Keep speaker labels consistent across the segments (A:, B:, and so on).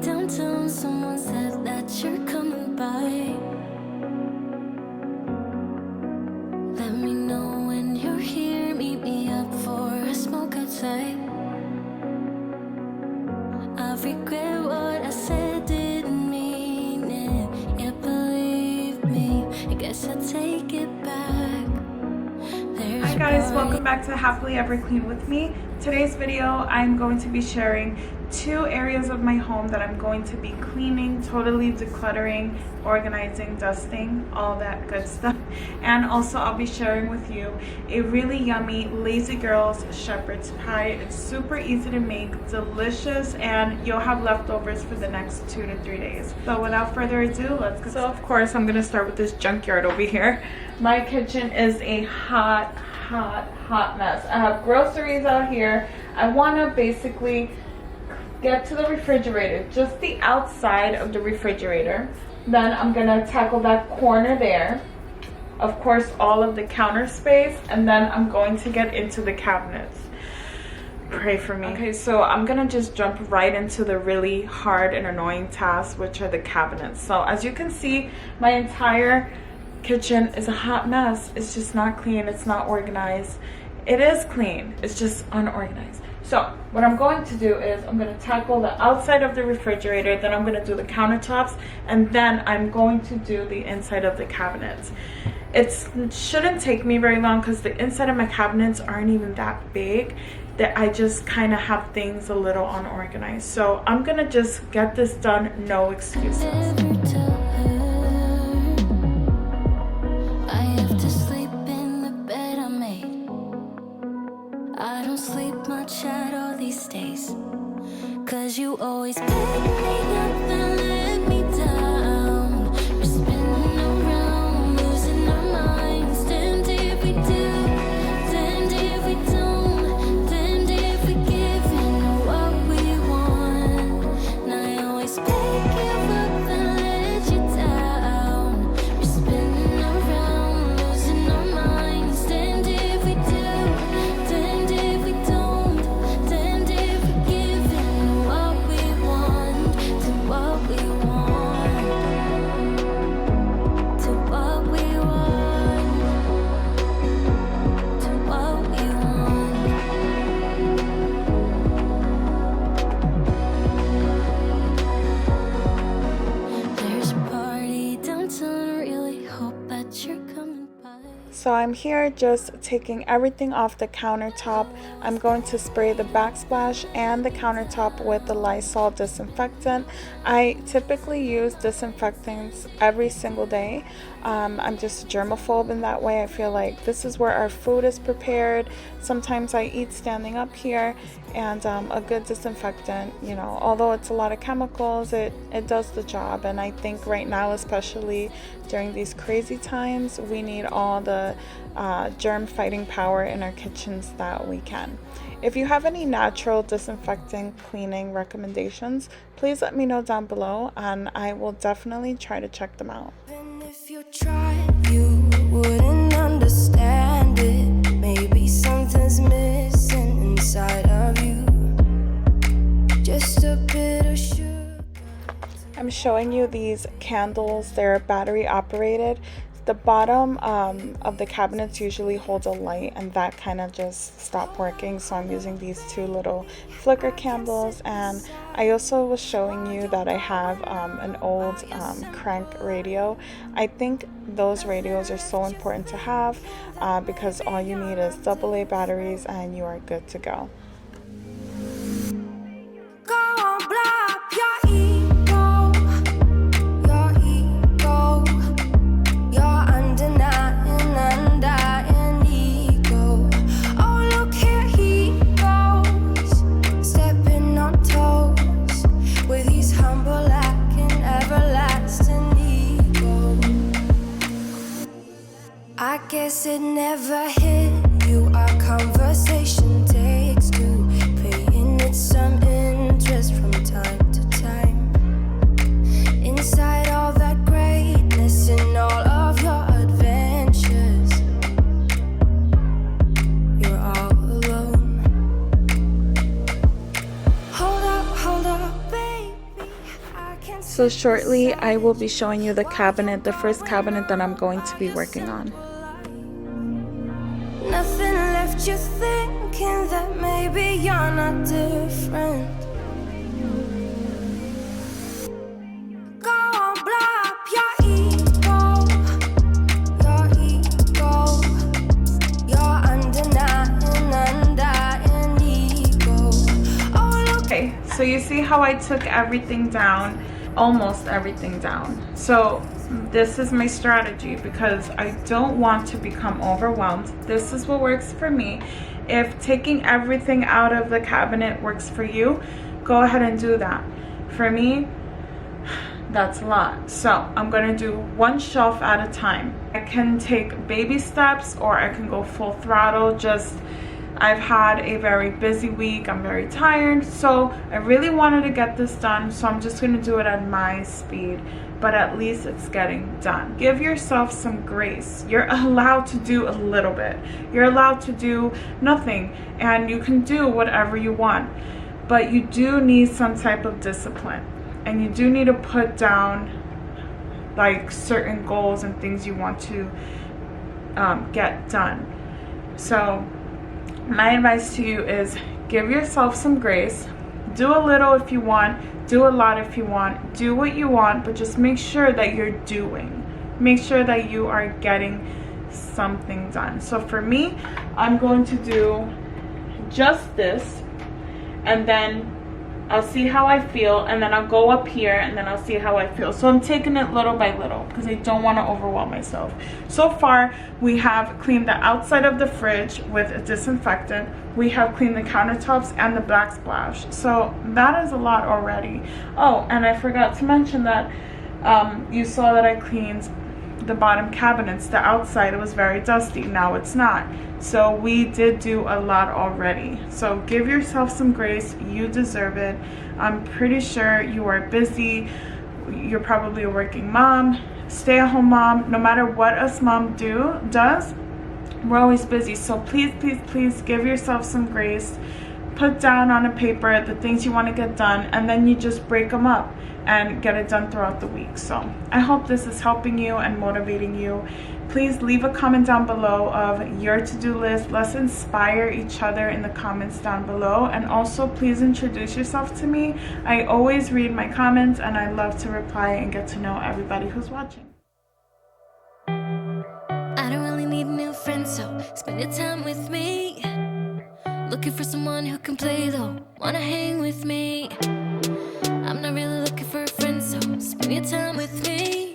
A: downtown, someone said that you're coming by. Let me know when you're here, meet me up for a smoke outside. I regret what I said, didn't mean it. Yeah, believe me, I guess I'll take it back.
B: Hi guys, welcome back to Happily Ever Clean with me. Today's video, I'm going to be sharing 2 areas of my home that I'm going to be cleaning, totally decluttering, organizing, dusting, all that good stuff. And also I'll be sharing with you a really yummy Lazy Girls Shepards Pie. It's super easy to make, delicious, and you'll have leftovers for the next 2 to 3 days. So without further ado, let's go. So of course I'm gonna start with this junkyard over here. My kitchen is a hot mess. I have groceries out here. I want to basically get to the refrigerator, just the outside of the refrigerator. Then I'm gonna tackle that corner there, of course all of the counter space, and then I'm going to get into the cabinets. Pray for me. Okay, so I'm gonna just jump right into the really hard and annoying tasks, which are the cabinets. So as you can see, my entire kitchen is a hot mess. It's just not clean, it's not organized. It is clean, it's just unorganized. So what I'm going to do is I'm going to tackle the outside of the refrigerator, then I'm going to do the countertops, and then I'm going to do the inside of the cabinets. It shouldn't take me very long because the inside of my cabinets aren't even that big, that I just kind of have things a little unorganized. So I'm going to just get this done, no excuses.
A: At all these days, 'cause you always pick me up and let me down. We're spinning around, losing our minds. Damned if we do, damned if we don't, damned if we give in what we want. And I always pick you up and let you down. We're spinning around, losing our minds. Damned if we do, damned if we don't.
B: So I'm here just taking everything off the countertop. I'm going to spray the backsplash and the countertop with the Lysol disinfectant. I typically use disinfectants every single day. I'm just a germaphobe in that way. I feel like this is where our food is prepared. Sometimes I eat standing up here, and a good disinfectant, you know, although it's a lot of chemicals, it does the job. And I think right now, especially during these crazy times, we need all the germ fighting power in our kitchens that we can. If you have any natural disinfecting cleaning recommendations, please let me know down below, and I will definitely try to check them out.
A: Even if you tried, you wouldn't understand it. Maybe something's missing inside of you. Just a bit of sugar.
B: I'm showing you these candles. They're battery operated. The bottom of the cabinets usually holds a light, and that kind of just stopped working, so I'm using these 2 little flicker candles. And I also was showing you that I have an old crank radio. I think those radios are so important to have because all you need is AA batteries and you are good to go.
A: I guess it never hit you. Our conversation takes 2, paying it some interest from time to time. Inside all that greatness and all of your adventures, you're all alone. Hold up, baby.
B: So shortly I will be showing you the cabinet, the first cabinet that I'm going to be working on.
A: Nothing left you thinking that maybe you're not different. Go on, blow up your ego, your undying ego. Oh, look.
B: Okay, so you see how I took everything down, almost everything down. So this is my strategy because I don't want to become overwhelmed. This is what works for me. If taking everything out of the cabinet works for you, go ahead and do that. For me, that's a lot. So I'm gonna do one shelf at a time. I can take baby steps or I can go full throttle. I've had a very busy week. I'm very tired. So I really wanted to get this done. So I'm just gonna do it at my speed, but at least it's getting done. Give yourself some grace. You're allowed to do a little bit. You're allowed to do nothing, and you can do whatever you want, but you do need some type of discipline, and you do need to put down like certain goals and things you want to get done. So my advice to you is give yourself some grace. Do a little if you want, do a lot if you want, do what you want, but just make sure that you're doing. Make sure that you are getting something done. So for me, I'm going to do just this, and then I'll see how I feel, and then I'll go up here, and then I'll see how I feel. So I'm taking it little by little because I don't want to overwhelm myself. So far, we have cleaned the outside of the fridge with a disinfectant. We have cleaned the countertops and the backsplash. So that is a lot already. Oh, and I forgot to mention that you saw that I cleaned the bottom cabinets. The outside, it was very dusty. Now it's not. So we did do a lot already. So give yourself some grace. You deserve it. I'm pretty sure you are busy. You're probably a working mom, stay-at-home mom. No matter what us mom does, we're always busy. So please, please, please give yourself some grace. Put down on a paper the things you want to get done, and then you just break them up and get it done throughout the week. So I hope this is helping you and motivating you. Please leave a comment down below of your to-do list. Let's inspire each other in the comments down below. And also please introduce yourself to me. I always read my comments and I love to reply and get to know everybody who's watching.
A: I don't really need new friends, so spend your time with me. Looking for someone who can play though, wanna hang with me. I'm not really looking for a friend, so spend your time with me.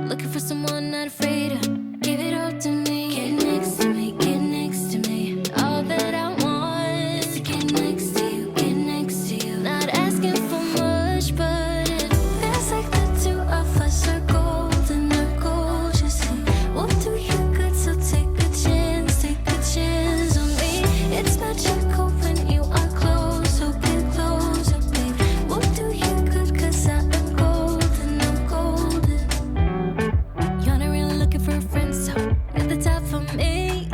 A: Looking for someone not afraid to give it all to me. Get next to me, get next to me. All that I want is to get next to you, get next to you. Not asking for much, but it feels like the two of us are golden, are gold, you see. We'll do you good, so take a chance on me. It's magical when you are close, so get closer, babe. We'll do you good, cause I am golden, I'm golden. You're not really looking for a friend, so at the top for me.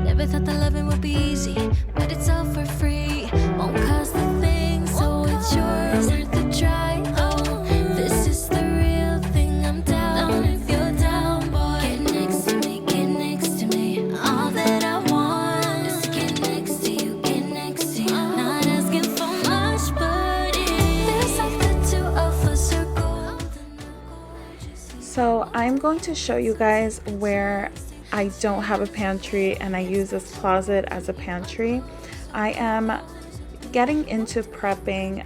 A: Never thought that loving would be easy, but it's all for free. Won't cost a thing, so it's yours, worth the try. Oh, this is the real thing, I'm down if you're down, boy. Get next to me, get next to me. All that I want is to get next to you, get next to you. Not asking for much, but it feels like the two of us are golden.
B: So I'm going to show you guys where I don't have a pantry and I use this closet as a pantry. I am getting into prepping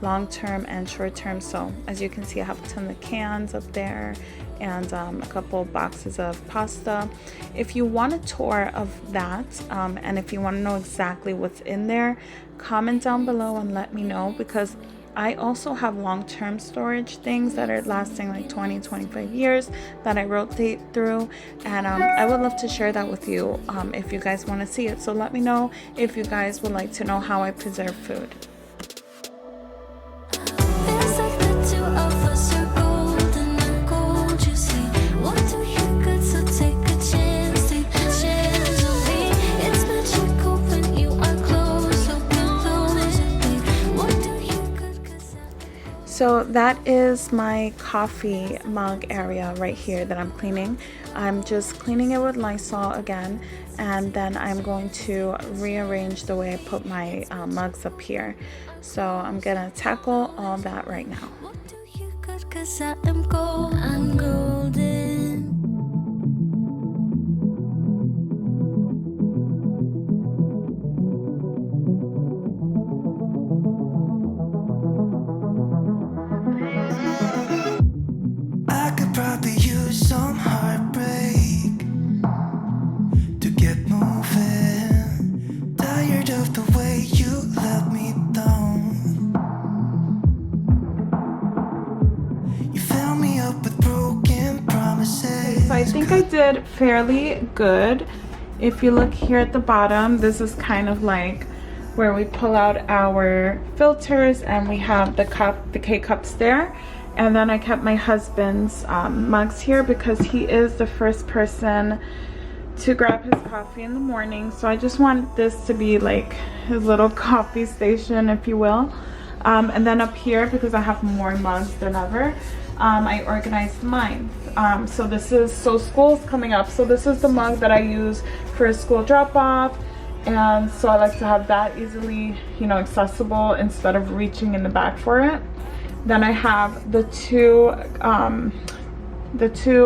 B: long-term and short-term. So as you can see, I have a ton of cans up there and a couple boxes of pasta. If you want a tour of that and if you want to know exactly what's in there, comment down below and let me know, because I also have long-term storage things that are lasting like 20-25 years that I rotate through, and I would love to share that with you if you guys want to see it. So let me know if you guys would like to know how I preserve food.
A: Feels like the two of us are golden, are gold, you see. We'll do you good, so take a chance on me. It's magical when you are close, so get closer, babe. We'll do you good, cause
B: So that is my coffee mug area right here that I'm cleaning. I'm just cleaning it with Lysol again, and then I'm going to rearrange the way I put my mugs up here. So I'm gonna tackle all that right now.
A: What do you got? 'Cause I am gold. I'm golden.
C: I could probably use some heartbreak to get moving. Tired of the way you let me down. You fill me up with broken promises.
B: So I think I did fairly good. If you look here at the bottom, this is kind of like where we pull out our filters, and we have the K-cups there. And then I kept my husband's mugs here because he is the first person to grab his coffee in the morning. So I just want this to be like his little coffee station, if you will. And then up here, because I have more mugs than ever, I organized mine. So school's coming up. So this is the mug that I use for a school drop-off. And so I like to have that easily, you know, accessible instead of reaching in the back for it. Then I have the two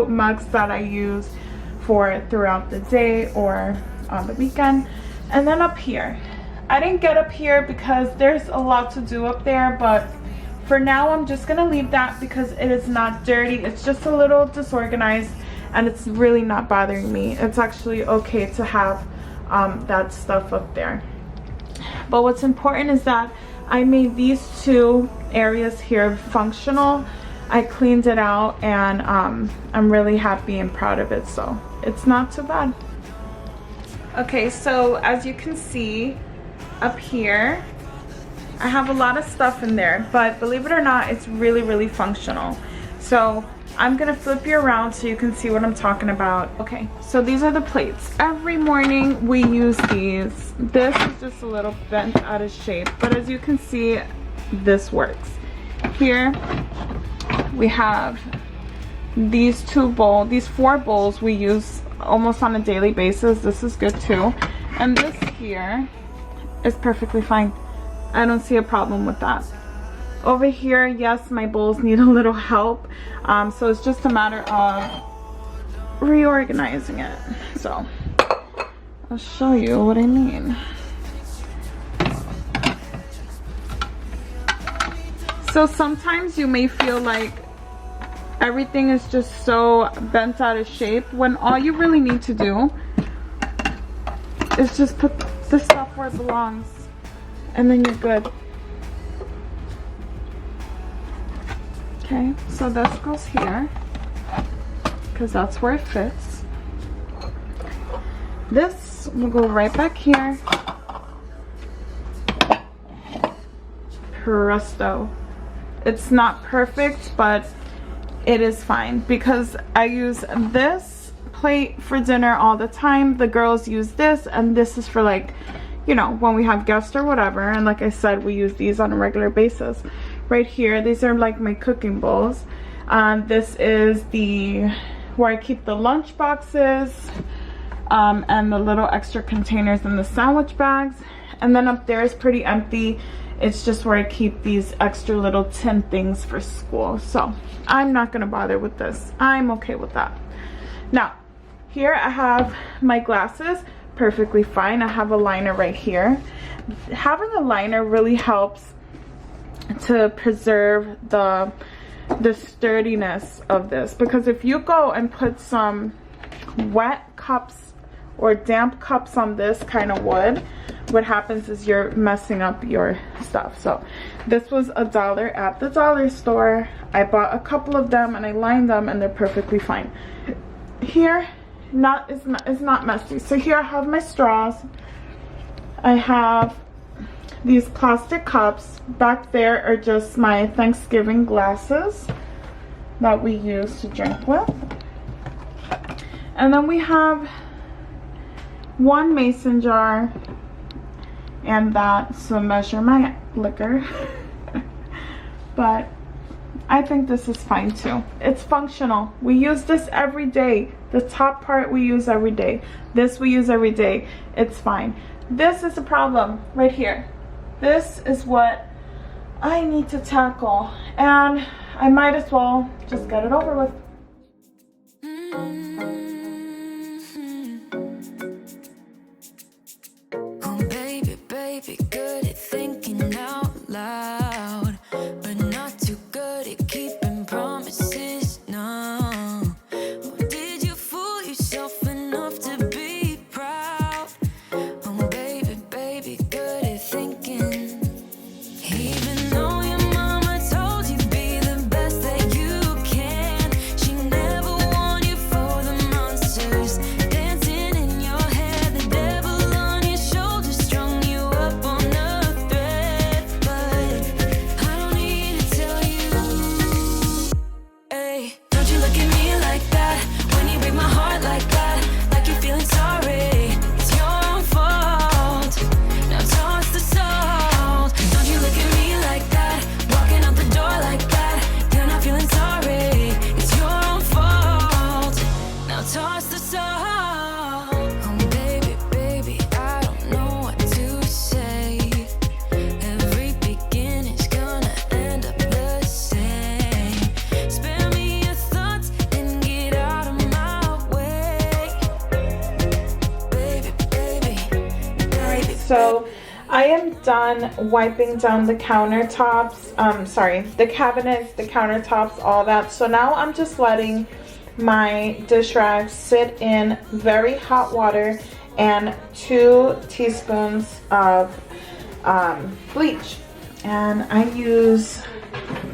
B: mugs that I use for throughout the day or on the weekend. And then up here, I didn't get up here because there's a lot to do up there, but for now I'm just gonna leave that because it is not dirty. It's just a little disorganized and it's really not bothering me. It's actually okay to have that stuff up there. But what's important is that I made these two areas here functional. I cleaned it out, and I'm really happy and proud of it, so it's not too bad. Okay, so as you can see up here, I have a lot of stuff in there, but believe it or not, it's really functional. So I'm gonna flip you around so you can see what I'm talking about. Okay, so these are the plates. Every morning we use these. This is just a little bent out of shape, but as you can see, this works. Here we have these four bowls we use almost on a daily basis. This is good too. And this here is perfectly fine. I don't see a problem with that. Over here, yes, my bowls need a little help. So it's just a matter of reorganizing it. So I'll show you what I mean. So sometimes you may feel like everything is just so bent out of shape when all you really need to do is just put the stuff where it belongs, and then you're good. Okay, so this goes here because that's where it fits. This will go right back here. Presto. It's not perfect, but it is fine because I use this plate for dinner all the time. The girls use this, and this is for, like, you know, when we have guests or whatever. And like I said, we use these on a regular basis. Right here, these are like my cooking bowls. This is where I keep the lunch boxes and the little extra containers in the sandwich bags. And then up there is pretty empty. It's just where I keep these extra little tin things for school. So I'm not gonna bother with this. I'm okay with that. Now, here I have my glasses, perfectly fine. I have a liner right here. Having a liner really helps to preserve the sturdiness of this, because if you go and put some wet cups or damp cups on this kind of wood, what happens is you're messing up your stuff. So this was $1 at the dollar store. I bought a couple of them and I lined them, and they're perfectly fine. Here it's not messy. So here I have my straws. I have these plastic cups. Back there are just my Thanksgiving glasses that we use to drink with. And then we have one mason jar, and that's to measure my liquor. But I think this is fine too. It's functional. We use this every day. The top part we use every day. This we use every day. It's fine. This is a problem right here. This is what I need to tackle, and I might as well just get it over with.
A: Oh baby, baby, good at thinking out loud, but not too good at keeping promises. No, did you fool yourself enough to be proud? Oh baby, baby, good at thinking. Even though your mama told you be the best that you can, she never warned you for the monsters dancing in your head, the devil on your shoulder strung you up on a thread. But I don't need to tell you, hey, don't you look at me like that when you break my heart like that, like you're feeling sorry. It's your own fault. Now toss the salt. Don't you look at me like that, walking out the door like that. You're not feeling sorry. It's your own fault. Now toss the salt. Oh baby, baby, I don't know what to say. Every beginning's gonna end up the same. Spare me your thoughts and get out of my way. Baby, baby, baby.
B: So I am done wiping down the countertops, the cabinets, the countertops, all that. So now I'm just letting my dish rags sit in very hot water and 2 teaspoons of bleach. And I use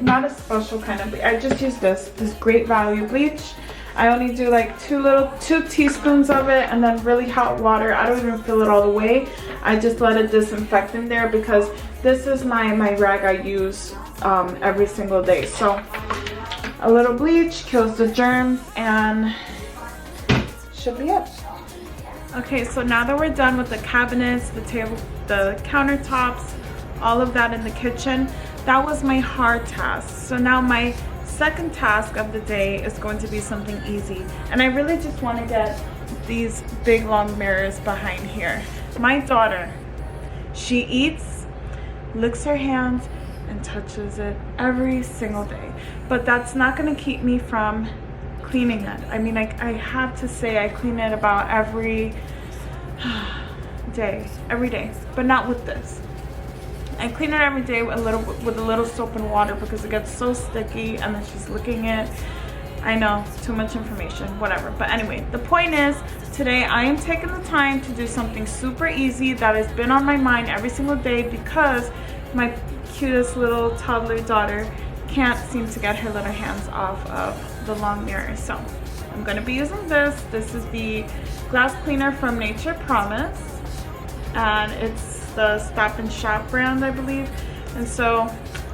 B: not a special kind of bleach. I just use this Great Value bleach. I only do like 2 teaspoons of it, and then really hot water. I don't even fill it all the way. I just let it disinfect in there because this is my rag I use every single day. So a little bleach kills the germs and should be it. Okay, so now that we're done with the cabinets, the table, the countertops, all of that in the kitchen, that was my hard task. So now my second task of the day is going to be something easy, and I really just want to get these big long mirrors behind here. My daughter, she eats, licks her hands, and touches it every single day, but that's not going to keep me from cleaning it. I mean, I have to say I clean it about every day, but not with this. I clean it every day with a little soap and water because it gets so sticky, and then she's licking it. I know, too much information, whatever. But anyway, the point is, today I am taking the time to do something super easy that has been on my mind every single day because my cutest little toddler daughter can't seem to get her little hands off of the long mirror. So I'm gonna be using this. This is the glass cleaner from Nature Promise, and it's the Stop and Shop brand, I believe. And so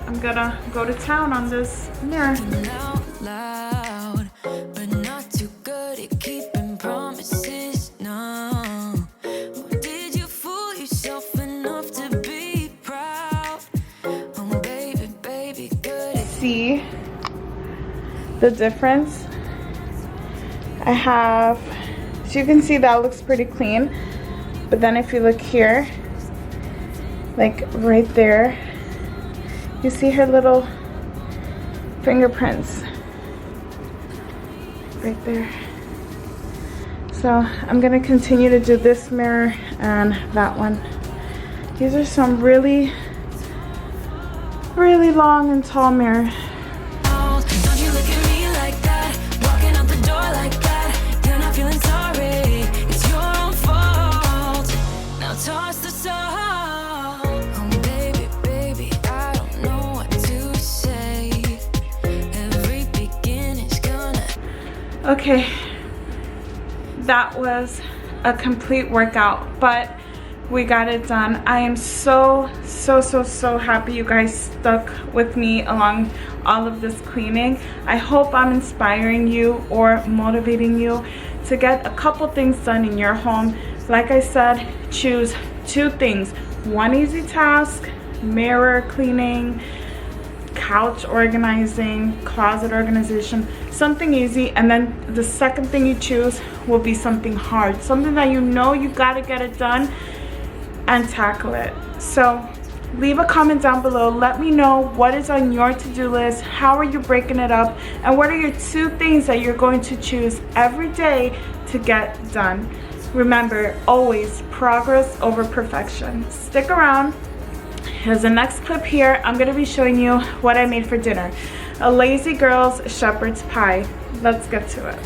B: I'm gonna go to town on this mirror.
A: Out loud, but not too good at keeping promises. No, did you fool yourself enough to be proud? Oh baby, baby, good at
B: See the difference? I have, so you can see that looks pretty clean, but then if you look here, like right there, you see her little fingerprints right there. So I'm gonna continue to do this mirror and that one. These are some really long and tall mirrors.
A: Don't you look at me like that, walking out the door like that. You're not feeling sorry, it's your own fault. Now toss the salt. Oh baby, baby, I don't know what to say. Every beginning's gonna.
B: Okay, that was a complete workout, but we got it done. I am so happy you guys stuck with me along all of this cleaning. I hope I'm inspiring you or motivating you to get a couple things done in your home. Like I said, choose 2 things. One easy task, mirror cleaning, couch organizing, closet organization, something easy. And then the second thing you choose will be something hard, something that you know you gotta get it done and tackle it. So leave a comment down below. Let me know what is on your to-do list, how are you breaking it up, and what are your 2 things that you're going to choose every day to get done. Remember, always progress over perfection. Stick around. Here's the next clip here. I'm gonna be showing you what I made for dinner. A lazy girl's shepherd's pie. Let's get to it.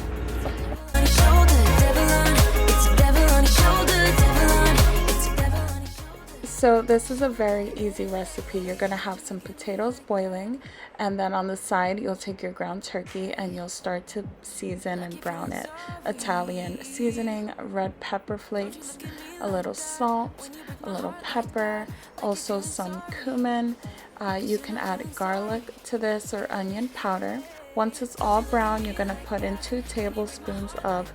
B: So this is a very easy recipe. You're gonna have some potatoes boiling, and then on the side you'll take your ground turkey and you'll start to season and brown it. Italian seasoning, red pepper flakes, a little salt, a little pepper, also some cumin. You can add garlic to this or onion powder. Once it's all brown, you're gonna put in 2 tablespoons of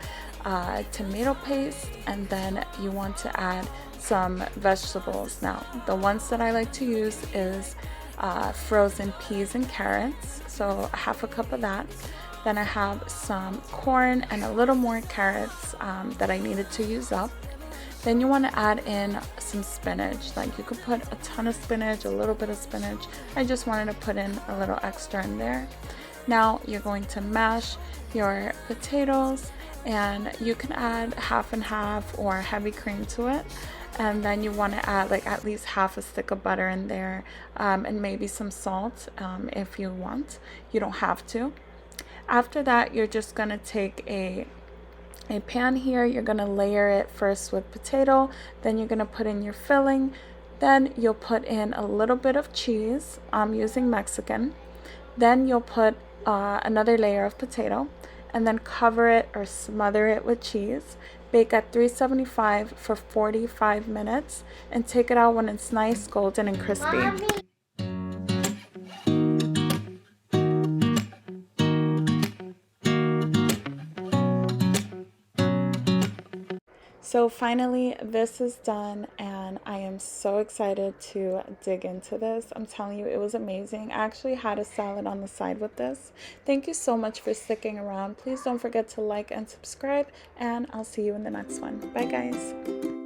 B: tomato paste, and then you want to add some vegetables. Now, the ones that I like to use is frozen peas and carrots, so 1/2 cup of that. Then I have some corn and a little more carrots that I needed to use up. Then you want to add in some spinach. Like, you could put a ton of spinach, a little bit of spinach. I just wanted to put in a little extra in there. Now you're going to mash your potatoes, and you can add 1/2 and 1/2 or heavy cream to it. And then you want to add like at least 1/2 a stick of butter in there, and maybe some salt if you want. You don't have to. After that, you're just going to take a pan here. You're going to layer it first with potato, then you're going to put in your filling, then you'll put in a little bit of cheese. I'm using Mexican. Then you'll put another layer of potato, and then cover it or smother it with cheese. Bake at 375 for 45 minutes and take it out when it's nice, golden, and crispy. So finally, this is done, and I am so excited to dig into this. I'm telling you, it was amazing. I actually had a salad on the side with this. Thank you so much for sticking around. Please don't forget to like and subscribe, and I'll see you in the next one. Bye, guys.